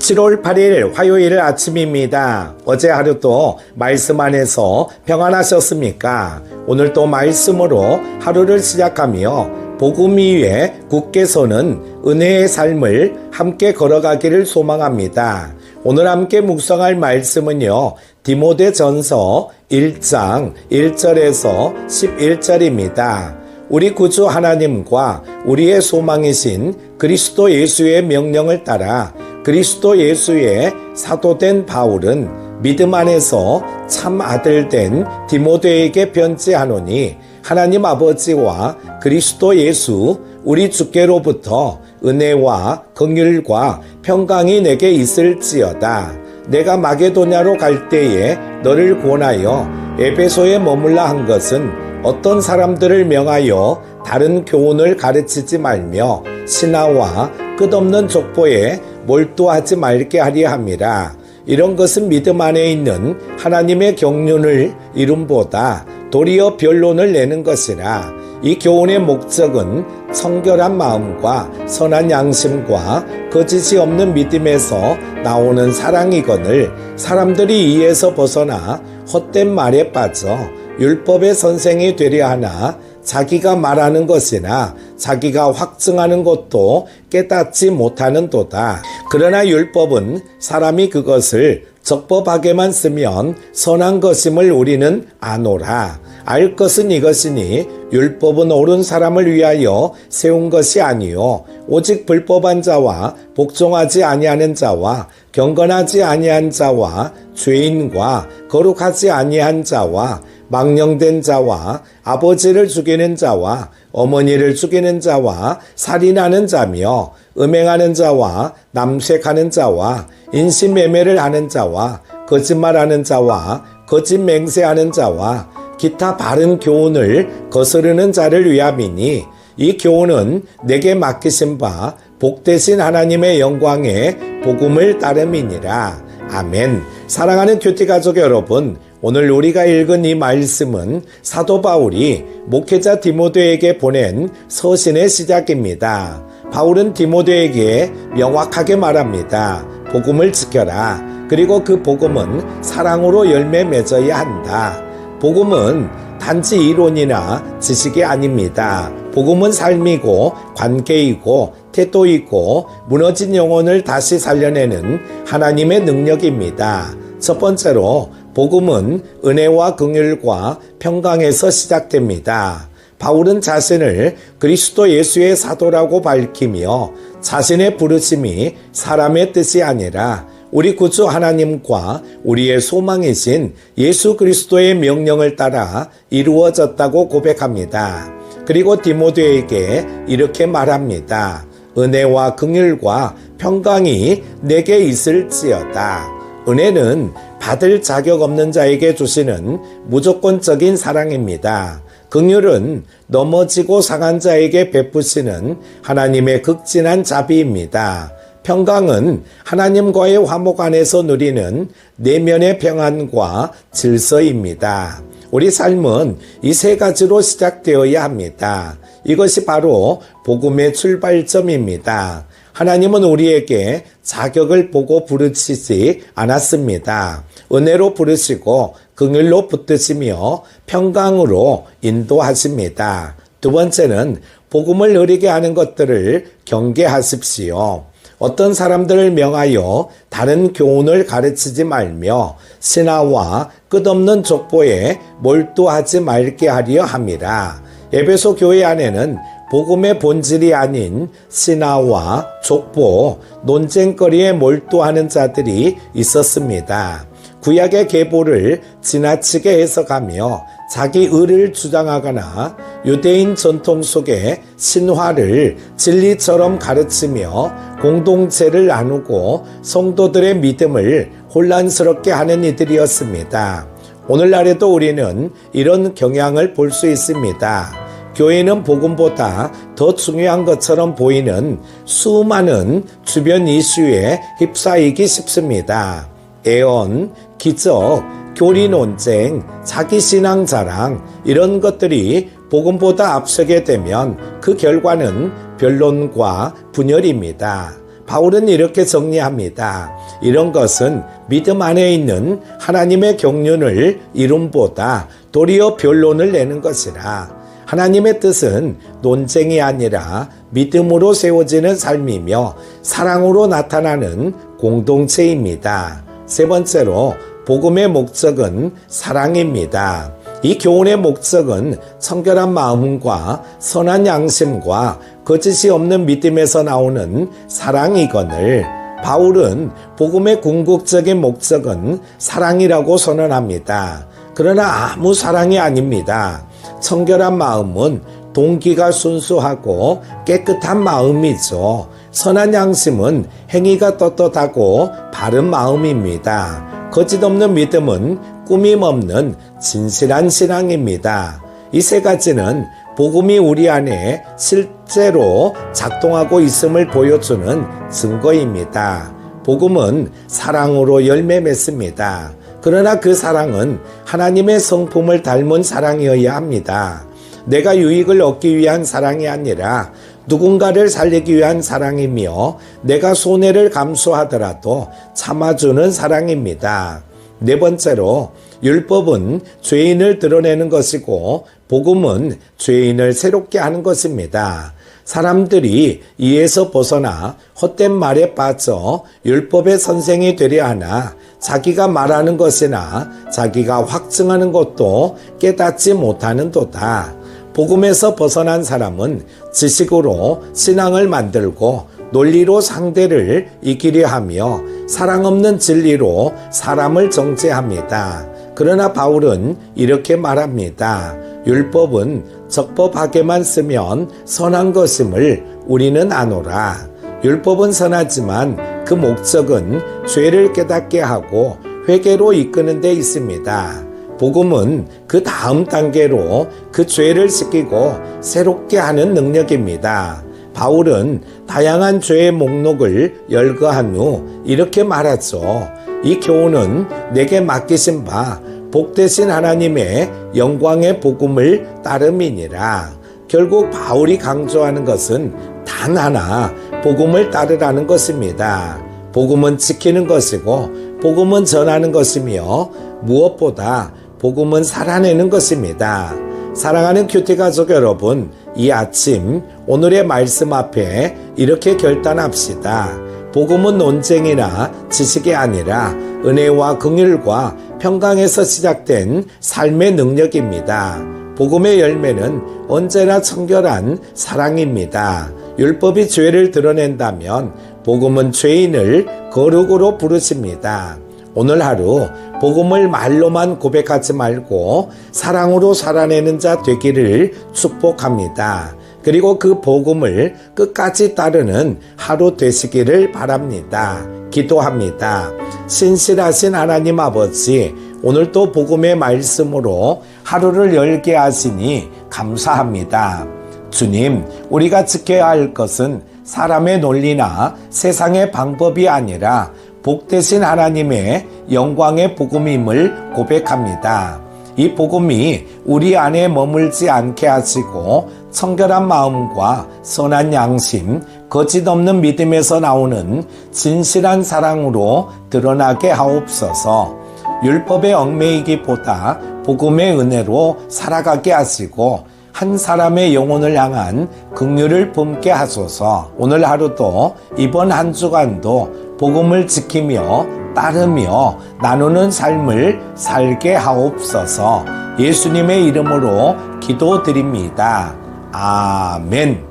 7월 8일 화요일 아침입니다. 어제 하루도 말씀 안에서 평안하셨습니까? 오늘 또 말씀으로 하루를 시작하며 복음 위에 굳게 서는 은혜의 삶을 함께 걸어가기를 소망합니다. 오늘 함께 묵상할 말씀은요, 디모데전서 1장 1절에서 11절입니다. 우리 구주 하나님과 우리의 소망이신 그리스도 예수의 명령을 따라 그리스도 예수의 사도된 바울은 믿음 안에서 참 아들된 디모데에게 편지하노니 하나님 아버지와 그리스도 예수 우리 주께로부터 은혜와 긍휼과 평강이 내게 있을지어다. 내가 마게도냐로 갈 때에 너를 권하여 에베소에 머물라 한 것은 어떤 사람들을 명하여 다른 교훈을 가르치지 말며 신하와 끝없는 족보에 몰두하지 말게 하려 함이라. 이런 것은 믿음 안에 있는 하나님의 경륜을 이름보다 도리어 변론을 내는 것이라. 이 교훈의 목적은 청결한 마음과 선한 양심과 거짓이 없는 믿음에서 나오는 사랑이거늘 사람들이 이에서 벗어나 헛된 말에 빠져 율법의 선생이 되려 하나 자기가 말하는 것이나 자기가 확증하는 것도 깨닫지 못하는도다. 그러나 율법은 사람이 그것을 적법하게만 쓰면 선한 것임을 우리는 아노라. 알 것은 이것이니 율법은 옳은 사람을 위하여 세운 것이 아니요 오직 불법한 자와 복종하지 아니하는 자와 경건하지 아니한 자와 죄인과 거룩하지 아니한 자와 망령된 자와 아버지를 죽이는 자와 어머니를 죽이는 자와 살인하는 자며 음행하는 자와 남색하는 자와 인신매매를 하는 자와 거짓말하는 자와 거짓 맹세하는 자와 기타 바른 교훈을 거스르는 자를 위함이니 이 교훈은 내게 맡기신 바 복되신 하나님의 영광의 복음을 따름이니라. 아멘. 사랑하는 큐티 가족 여러분, 오늘 우리가 읽은 이 말씀은 사도 바울이 목회자 디모데에게 보낸 서신의 시작입니다. 바울은 디모데에게 명확하게 말합니다. 복음을 지켜라. 그리고 그 복음은 사랑으로 열매 맺어야 한다. 복음은 단지 이론이나 지식이 아닙니다. 복음은 삶이고 관계이고 태도이고 무너진 영혼을 다시 살려내는 하나님의 능력입니다. 첫 번째로 복음은 은혜와 긍휼과 평강에서 시작됩니다. 바울은 자신을 그리스도 예수의 사도라고 밝히며 자신의 부르심이 사람의 뜻이 아니라 우리 구주 하나님과 우리의 소망이신 예수 그리스도의 명령을 따라 이루어졌다고 고백합니다. 그리고 디모데에게 이렇게 말합니다. 은혜와 긍휼과 평강이 내게 있을지어다. 은혜는 받을 자격 없는 자에게 주시는 무조건적인 사랑입니다. 긍휼은 넘어지고 상한 자에게 베푸시는 하나님의 극진한 자비입니다. 평강은 하나님과의 화목 안에서 누리는 내면의 평안과 질서입니다. 우리 삶은 이 세 가지로 시작되어야 합니다. 이것이 바로 복음의 출발점입니다. 하나님은 우리에게 자격을 보고 부르시지 않았습니다. 은혜로 부르시고 긍휼로 붙드시며 평강으로 인도하십니다. 두 번째는 복음을 흐리게 하는 것들을 경계하십시오. 어떤 사람들을 명하여 다른 교훈을 가르치지 말며 신하와 끝없는 족보에 몰두하지 말게 하려 함이라. 에베소 교회 안에는 복음의 본질이 아닌 신하와 족보, 논쟁거리에 몰두하는 자들이 있었습니다. 구약의 계보를 지나치게 해석하며 자기 의를 주장하거나 유대인 전통 속에 신화를 진리처럼 가르치며 공동체를 나누고 성도들의 믿음을 혼란스럽게 하는 이들이었습니다. 오늘날에도 우리는 이런 경향을 볼 수 있습니다. 교회는 복음보다 더 중요한 것처럼 보이는 수많은 주변 이슈에 휩싸이기 쉽습니다. 애언, 기적, 교리 논쟁, 자기 신앙 자랑 이런 것들이 복음보다 앞서게 되면 그 결과는 변론과 분열입니다. 바울은 이렇게 정리합니다. 이런 것은 믿음 안에 있는 하나님의 경륜을 이름보다 도리어 변론을 내는 것이라. 하나님의 뜻은 논쟁이 아니라 믿음으로 세워지는 삶이며 사랑으로 나타나는 공동체입니다. 세 번째로 복음의 목적은 사랑입니다. 이 교훈의 목적은 청결한 마음과 선한 양심과 거짓이 없는 믿음에서 나오는 사랑이거늘 바울은 복음의 궁극적인 목적은 사랑이라고 선언합니다. 그러나 아무 사랑이 아닙니다. 청결한 마음은 동기가 순수하고 깨끗한 마음이죠. 선한 양심은 행위가 떳떳하고 바른 마음입니다. 거짓 없는 믿음은 꾸밈 없는 진실한 신앙입니다. 이 세 가지는 복음이 우리 안에 실제로 작동하고 있음을 보여주는 증거입니다. 복음은 사랑으로 열매 맺습니다. 그러나 그 사랑은 하나님의 성품을 닮은 사랑이어야 합니다. 내가 유익을 얻기 위한 사랑이 아니라 누군가를 살리기 위한 사랑이며 내가 손해를 감수하더라도 참아주는 사랑입니다. 네 번째로 율법은 죄인을 드러내는 것이고 복음은 죄인을 새롭게 하는 것입니다. 사람들이 이에서 벗어나 헛된 말에 빠져 율법의 선생이 되려 하나 자기가 말하는 것이나 자기가 확증하는 것도 깨닫지 못하는도다. 복음에서 벗어난 사람은 지식으로 신앙을 만들고 논리로 상대를 이기려 하며 사랑 없는 진리로 사람을 정죄합니다. 그러나 바울은 이렇게 말합니다. 율법은 적법하게만 쓰면 선한 것임을 우리는 아노라. 율법은 선하지만 그 목적은 죄를 깨닫게 하고 회개로 이끄는 데 있습니다. 복음은 그 다음 단계로 그 죄를 씻기고 새롭게 하는 능력입니다. 바울은 다양한 죄의 목록을 열거한 후 이렇게 말하죠. 이 교훈은 내게 맡기신 바 복되신 하나님의 영광의 복음을 따름이니라. 결국 바울이 강조하는 것은 단 하나 복음을 따르라는 것입니다. 복음은 지키는 것이고 복음은 전하는 것이며 무엇보다 복음은 살아내는 것입니다. 사랑하는 큐티 가족 여러분, 이 아침 오늘의 말씀 앞에 이렇게 결단합시다. 복음은 논쟁이나 지식이 아니라 은혜와 긍휼과 평강에서 시작된 삶의 능력입니다. 복음의 열매는 언제나 청결한 사랑입니다. 율법이 죄를 드러낸다면 복음은 죄인을 거룩으로 부르십니다. 오늘 하루 복음을 말로만 고백하지 말고 사랑으로 살아내는 자 되기를 축복합니다. 그리고 그 복음을 끝까지 따르는 하루 되시기를 바랍니다. 기도합니다. 신실하신 하나님 아버지, 오늘도 복음의 말씀으로 하루를 열게 하시니 감사합니다. 주님, 우리가 지켜야 할 것은 사람의 논리나 세상의 방법이 아니라 복되신 하나님의 영광의 복음임을 고백합니다. 이 복음이 우리 안에 머물지 않게 하시고 청결한 마음과 선한 양심, 거짓 없는 믿음에서 나오는 진실한 사랑으로 드러나게 하옵소서. 율법의 얽매이기보다 복음의 은혜로 살아가게 하시고 한 사람의 영혼을 향한 긍휼을 품게 하소서. 오늘 하루도 이번 한 주간도 복음을 지키며 따르며 나누는 삶을 살게 하옵소서. 예수님의 이름으로 기도드립니다. 아멘.